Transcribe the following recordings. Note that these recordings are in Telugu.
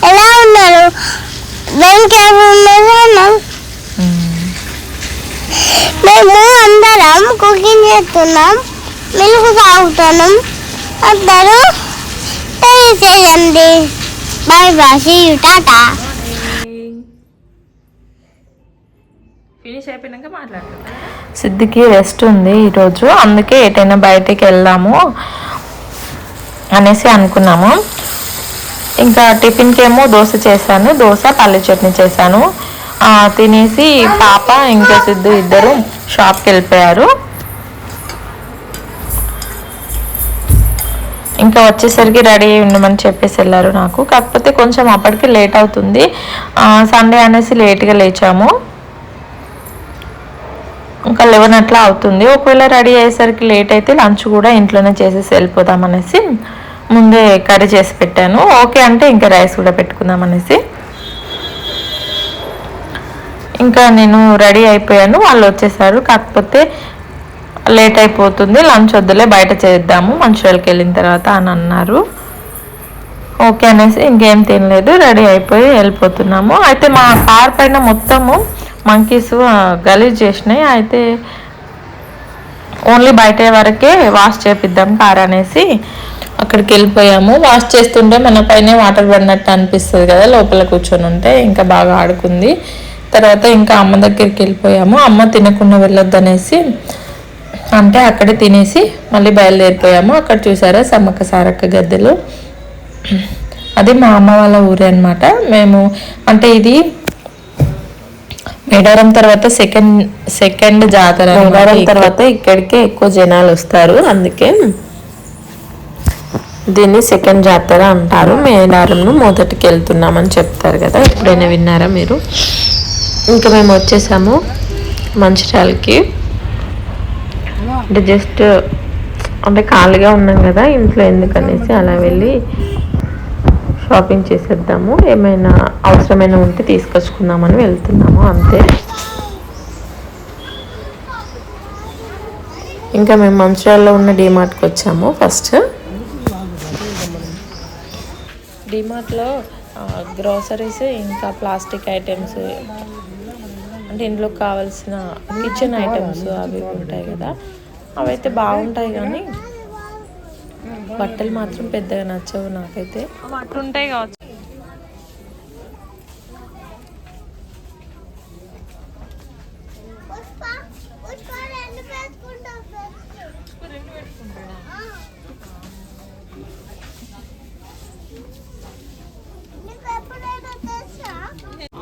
ఎలా ఉన్నారు? మేము అందరం కుకింగ్ చేస్తున్నాం, మిల్క్ తాగుతున్నాం. అందరూ చేయండి. Bye bye, Tata. ఫినిష్ అయిపోయినాక మాట్లాడుతున్నా. సిద్ధికి రెస్ట్ ఉంది ఈరోజు, అందుకే ఎటైనా బయటికి వెళ్దాము అనేసి అనుకున్నాము. ఇంకా టిఫిన్కి ఏమో దోశ చేశాను, దోశ పల్లి చట్నీ చేశాను. తినేసి పాప ఇంకా సిద్ధు ఇద్దరు షాప్కి వెళ్ళిపోయారు. ఇంకా వచ్చేసరికి రెడీ అయ్యి ఉండమని చెప్పేసి వెళ్ళారు నాకు. కాకపోతే కొంచెం అప్పటికి లేట్ అవుతుంది, సండే అనేసి లేట్గా లేచాము. ఇంకా 11 అట్లా అవుతుంది. ఒకవేళ రెడీ అయ్యేసరికి లేట్ అయితే లంచ్ కూడా ఇంట్లోనే చేసేసి వెళ్ళిపోదాం అనేసి ముందే కర్రీ చేసి పెట్టాను. ఓకే అంటే ఇంకా రైస్ కూడా పెట్టుకుందాం అనేసి ఇంకా నేను రెడీ అయిపోయాను. వాళ్ళు వచ్చేసారు, కాకపోతే లేట్ అయిపోతుంది, లంచ్ వద్దులే బయట చేద్దాము మంచిర్యాలకి వెళ్ళిన తర్వాత అని అన్నారు. ఓకే అనేసి ఇంకేం తినలేదు, రెడీ అయిపోయి వెళ్ళిపోతున్నాము. అయితే మా కార్ పైన మొత్తము మంకీస్ గలీజ్ చేసినాయి. అయితే ఓన్లీ బయట వరకే వాష్ చేపిద్దాం కార్ అనేసి అక్కడికి వెళ్ళిపోయాము. వాష్ చేస్తుంటే మన పైనే వాటర్ పడినట్టు అనిపిస్తుంది కదా, లోపల కూర్చొని ఉంటే. ఇంకా బాగా ఆడుకుంది. తర్వాత ఇంకా అమ్మ దగ్గరికి వెళ్ళిపోయాము. అమ్మ తినకుండా వెళ్ళొద్దు అనేసి అంటే అక్కడే తినేసి మళ్ళీ బయలుదేరిపోయాము. అక్కడ చూసారా సమ్మక్క సారక్క గద్దెలు, అది మా అమ్మ వాళ్ళ ఊరే అనమాట. మేము అంటే ఇది మేడారం తర్వాత సెకండ్ జాతర. మేడారం తర్వాత ఇక్కడికే ఎక్కువ జనాలు వస్తారు, అందుకే దీన్ని సెకండ్ జాతర అంటారు. మేడారంను మొదటికి వెళ్తున్నామని చెప్తారు కదా, ఎప్పుడైనా విన్నారా మీరు? ఇంకా మేము వచ్చేసాము మంచిర్యాలకి. అంటే జస్ట్ అంటే ఖాళీగా ఉన్నాం కదా ఇంట్లో, ఎందుకనేసి అలా వెళ్ళి షాపింగ్ చేసేద్దాము, ఏమైనా అవసరమైన ఉంటే తీసుకొచ్చుకుందామని వెళ్తున్నాము అంతే. ఇంకా మేము మంచిర్యాలలో ఉన్న డీమార్ట్కి వచ్చాము. ఫస్ట్ డీమార్ట్లో గ్రోసరీస్ ఇంకా ప్లాస్టిక్ ఐటమ్స్ అంటే ఇంట్లోకి కావాల్సిన కిచెన్ ఐటమ్స్ అవి ఉంటాయి కదా, అవైతే బాగుంటాయి. కానీ బట్టలు మాత్రం పెద్దగా నచ్చవు నాకైతే. ఉంటాయి కావచ్చు.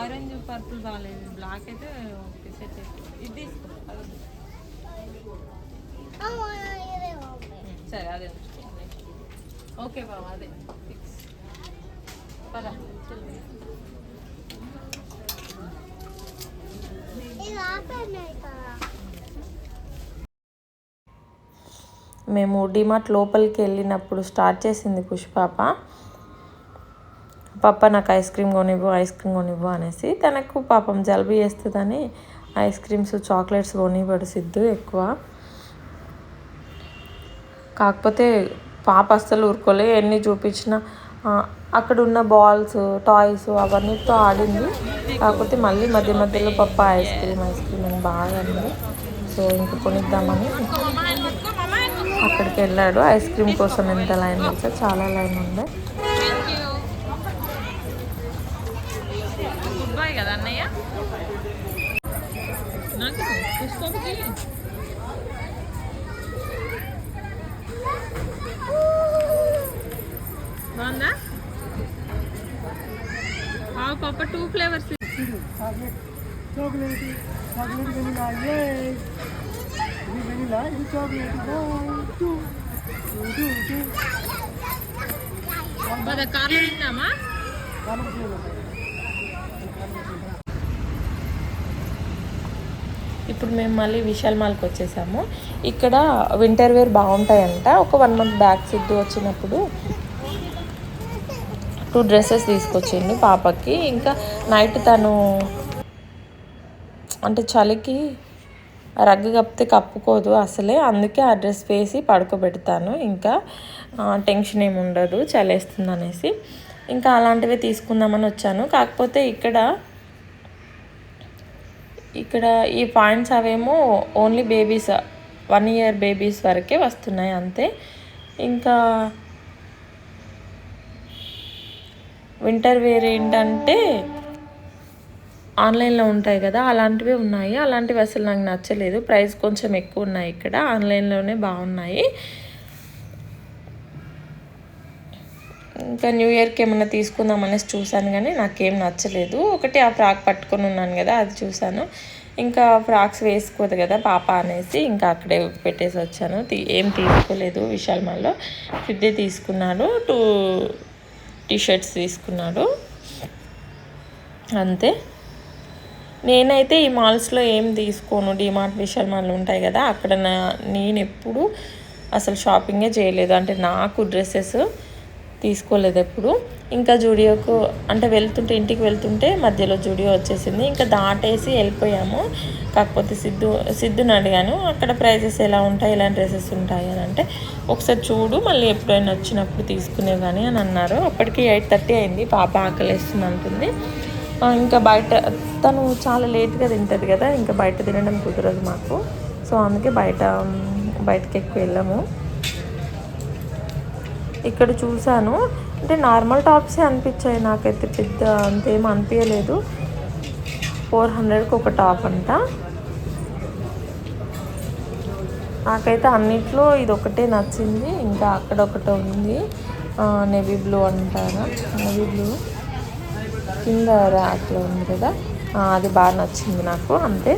ఆరెంజ్ పర్పుల్ బాగాలేదు, బ్లాక్ అయితే ఓకే సెట్ అవుతుంది. ఇది తీసుకో, సరే అదే ఓకే బాబా, అదే ఫిక్స్. పదా మేము డిమార్ట్ లోపలికి వెళ్ళినప్పుడు స్టార్ట్ చేసింది పుష్పాప, పాప నాకు ఐస్ క్రీమ్ కొనివ్వు అనేసి. తనకు పాపం జలుబు చేస్తుందని ఐస్ క్రీమ్స్ చాక్లెట్స్ కొనివ్వడు సిద్ధు ఎక్కువ. కాకపోతే పాప అస్సలు ఊరుకోలే, ఎన్ని చూపించినా అక్కడ ఉన్న బాల్స్ టాయ్స్ అవన్నీతో ఆడింది. కాకపోతే మళ్ళీ మధ్య మధ్యలో పప్ప ఐస్ క్రీమ్ అని బాగా అంది. సో ఇంక కొనిద్దామని అక్కడికి వెళ్ళాడు. ఐస్ క్రీమ్ కోసం ఎంత లైన్ తెలుసా, చాలా లైన్ ఉంది. కదా అన్నయ్య, బాగుందా పాప? 2 ఫ్లేవర్స్, చాక్లెట్ వెనిలా, ఇది చాక్లెట్. కార్లో తిన్నామా? ఇప్పుడు మేము మళ్ళీ విశాల్ మాల్కి వచ్చేసాము. ఇక్కడ వింటర్ వేర్ బాగుంటాయంట. ఒక 1 మంత్ బ్యాక్ సిద్ధు వచ్చినప్పుడు 2 డ్రెస్సెస్ తీసుకొచ్చిండు పాపకి. ఇంకా నైట్ తను అంటే చలికి రగ్గు కప్పితే కప్పుకోదు అసలే, అందుకే ఆ డ్రెస్ వేసి పడుకోబెడతాను. ఇంకా టెన్షన్ ఏమి ఉండదు చలేస్తుంది అనేసి. ఇంకా అలాంటివే తీసుకుందామని వచ్చాను. కాకపోతే ఇక్కడ ఈ పాయింట్స్ అవేమో ఓన్లీ బేబీస్ 1 year బేబీస్ వరకే వస్తున్నాయి అంతే. ఇంకా వింటర్ వేర్ ఏంటంటే ఆన్లైన్లో ఉంటాయి కదా, అలాంటివి ఉన్నాయి. అలాంటివి అసలు నాకు నచ్చలేదు, ప్రైస్ కొంచెం ఎక్కువ ఉన్నాయి. ఇక్కడ ఆన్లైన్లోనే బాగున్నాయి. ఇంకా న్యూ ఇయర్కి ఏమన్నా తీసుకుందాం అనేసి చూశాను కానీ నాకేం నచ్చలేదు. ఒకటి ఆ ఫ్రాక్ పట్టుకొని ఉన్నాను కదా, అది చూశాను. ఇంకా ఫ్రాక్స్ వేసుకోదు కదా పాప అనేసి ఇంకా అక్కడే పెట్టేసి వచ్చాను. ఏం తీసుకోలేదు. విశాల్ మాల్లో ఫిడ్డే తీసుకున్నాడు, 2 టీ-షర్ట్స్ తీసుకున్నాడు అంతే. నేనైతే ఈ మాల్స్లో ఏం తీసుకోను. డిమార్ట్, విశాల్ మాల్ ఉంటాయి కదా, అక్కడ నేను ఎప్పుడు అసలు షాపింగే చేయలేదు. అంటే నాకు డ్రెస్సెస్ తీసుకోలేదు ఎప్పుడు. ఇంకా జూడియోకు అంటే ఇంటికి వెళ్తుంటే మధ్యలో జూడియో వచ్చేసింది. ఇంకా దాటేసి వెళ్ళిపోయాము. కాకపోతే సిద్ధుని అడిగాను, అక్కడ ప్రైజెస్ ఎలా ఉంటాయి, ఎలాంటి డ్రెస్సెస్ ఉంటాయి అని. అంటే ఒకసారి చూడు, మళ్ళీ ఎప్పుడైనా వచ్చినప్పుడు తీసుకునే కానీ అని అన్నారు. అప్పటికి 8:30 అయింది. పాప ఆకలిస్తుంది అంటుంది. ఇంకా బయట తను చాలా లేట్గా తింటుంది కదా, ఇంకా బయట తినడం కుదరదు మాకు. సో అందుకే బయటకి ఎక్కువ వెళ్ళాము. ఇక్కడ చూసాను, అంటే నార్మల్ టాప్సే అనిపించాయి నాకైతే, పెద్ద అంతేం అనిపించలేదు. 400కి ఒక టాప్ అంట. నాకైతే అన్నిట్లో ఇది ఒకటే నచ్చింది. ఇంకా అక్కడ ఒకటి ఉంది, నేవీ బ్లూ అంటారా, నేవీ బ్లూ కింద ర్యాక్లో ఉంది కదా, అది బాగా నచ్చింది నాకు అంతే.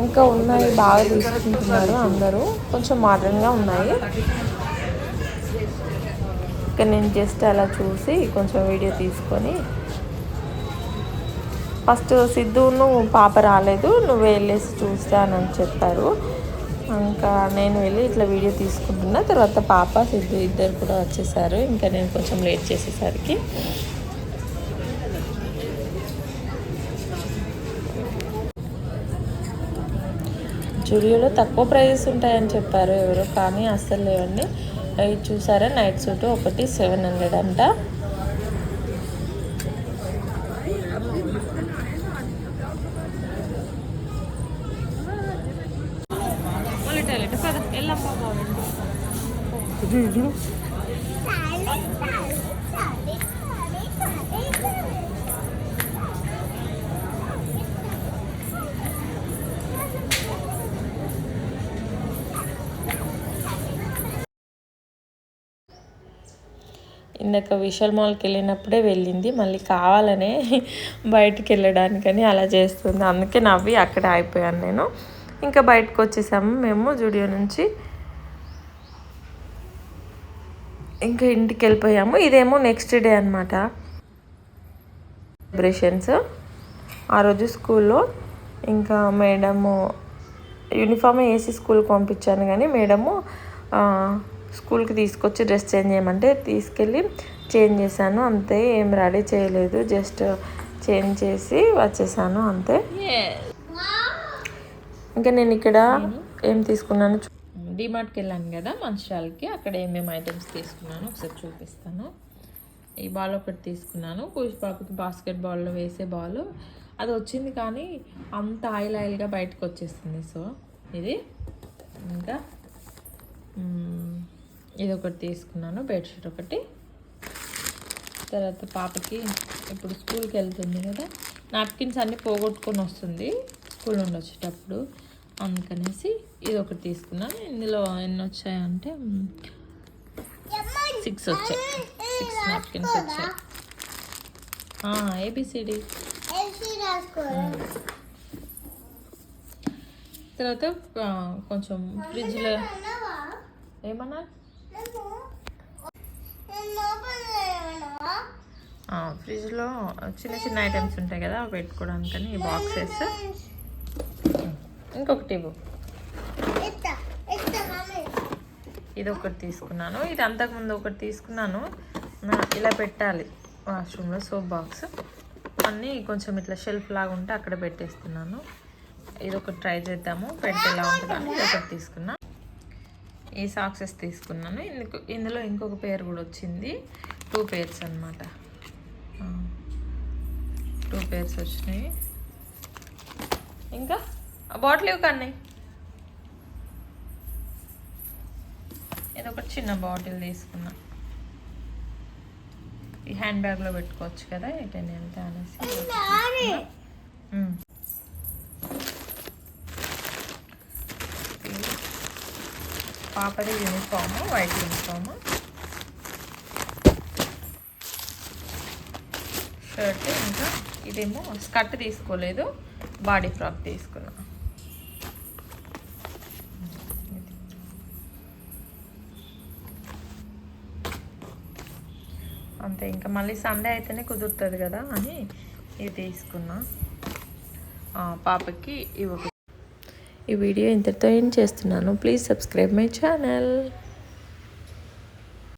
ఇంకా ఉన్నాయి, బాగా తీసుకుంటున్నారు అందరూ, కొంచెం మోడర్న్గా ఉన్నాయి. ఇంకా నేను జస్ట్ అలా చూసి కొంచెం వీడియో తీసుకొని, ఫస్ట్ సిద్ధును పాప రాలేదు, నువ్వు వెళ్ళేసి చూస్తానని చెప్పారు. ఇంకా నేను వెళ్ళి ఇట్లా వీడియో తీసుకుంటున్నా. తర్వాత పాప సిద్ధు ఇద్దరు కూడా వచ్చేసారు. ఇంకా నేను కొంచెం లేట్ చేసేసరికి జూడియోలో తక్కువ ప్రైజెస్ ఉంటాయని చెప్పారు ఎవరు, కానీ అస్సలు లేవండి. ఇది చూసారా, నైట్ సూట్ ఒకటి 700 అంట. ఇందాక విశాల్ మాల్కి వెళ్ళినప్పుడే వెళ్ళింది, మళ్ళీ కావాలనే బయటికి వెళ్ళడానికని అలా చేస్తుంది. అందుకే నవ్వి అక్కడే అయిపోయాను నేను. ఇంకా బయటకు వచ్చేసాము మేము జూడియో నుంచి. ఇంకా ఇంటికి వెళ్ళిపోయాము. ఇదేమో నెక్స్ట్ డే అనమాట సెలబ్రేషన్స్. ఆ రోజు స్కూల్లో ఇంకా మేడము యూనిఫామ్ వేసి స్కూల్కి పంపించాను, కానీ మేడము స్కూల్కి తీసుకొచ్చి డ్రెస్ చేంజ్ చేయమంటే తీసుకెళ్ళి చేంజ్ చేశాను అంతే. ఏం రెడీ చేయలేదు, జస్ట్ చేంజ్ చేసి వచ్చేసాను అంతే. ఇంకా నేను ఇక్కడ ఏం తీసుకున్నాను, డిమార్ట్కి వెళ్ళాను కదా మంచిర్యాలకి, అక్కడ ఏమేమి ఐటమ్స్ తీసుకున్నాను ఒకసారి చూపిస్తాను. ఈ బాల్ ఒకటి తీసుకున్నాను, కూష్ పాపకి బాస్కెట్ బాల్లో వేసే బాల్. అది వచ్చింది కానీ అంత ఆయిల్గా బయటకు వచ్చేస్తుంది. సో ఇది ఇంకా ఇది ఒకటి తీసుకున్నాను, బెడ్షీట్ ఒకటి. తర్వాత పాపకి ఇప్పుడు స్కూల్కి వెళ్తుంది కదా, నాప్కిన్స్ అన్నీ పోగొట్టుకొని వస్తుంది స్కూల్ నుండి వచ్చేటప్పుడు, అందుకనేసి ఇది ఒకటి తీసుకున్నాను. ఇందులో ఎన్ని వచ్చాయంటే 6 వచ్చాయి, 6 నాప్కిన్స్ వచ్చాయి. ABCD. తర్వాత కొంచెం ఫ్రిడ్జ్లో ఏమన్నా ఫ్రిడ్జ్లో చిన్న చిన్న ఐటమ్స్ ఉంటాయి కదా అవి పెట్టుకోవడానికని ఈ బాక్సెస్. ఇంకొకటి ఇవ్వు, ఇది ఒకటి తీసుకున్నాను. ఇది అంతకుముందు ఒకటి తీసుకున్నాను, ఇలా పెట్టాలి వాష్రూమ్లో సోప్ బాక్స్. అన్నీ కొంచెం ఇట్లా షెల్ఫ్ లాగా ఉంటే అక్కడ పెట్టేస్తున్నాను. ఇది ఒకటి ట్రై చేద్దాము, పెడితే ఎలా ఉంటుందని ఇది ఒకటి తీసుకున్నా. ఈ సాక్సెస్ తీసుకున్నాను. ఇందులో ఇంకొక పేర్ కూడా వచ్చింది, 2 పేర్స్ అనమాట. 2 pairs వచ్చినాయి. ఇంకా బాటిల్ ఇవి కన్నాయి. నేను ఒక చిన్న బాటిల్ తీసుకున్నా. ఈ హ్యాండ్ బ్యాగ్లో పెట్టుకోవచ్చు కదా ఎటైనా వెళ్తే అనేసి. పాపది యూనిఫామ్, వైట్ యూనిఫామ్, షర్ట్. ఇంకా ఇదేమో స్కర్ట్ తీసుకోలేదు, బాడీ ఫ్రాక్ తీసుకున్నా. అంతే. ఇంకా మళ్ళీ సండే అయితేనే కుదురుతుంది కదా అని ఇది తీసుకున్నా. పాపకి ఈ వీడియో ఇంతటితో ఏం చేస్తున్నాను. Please subscribe my channel.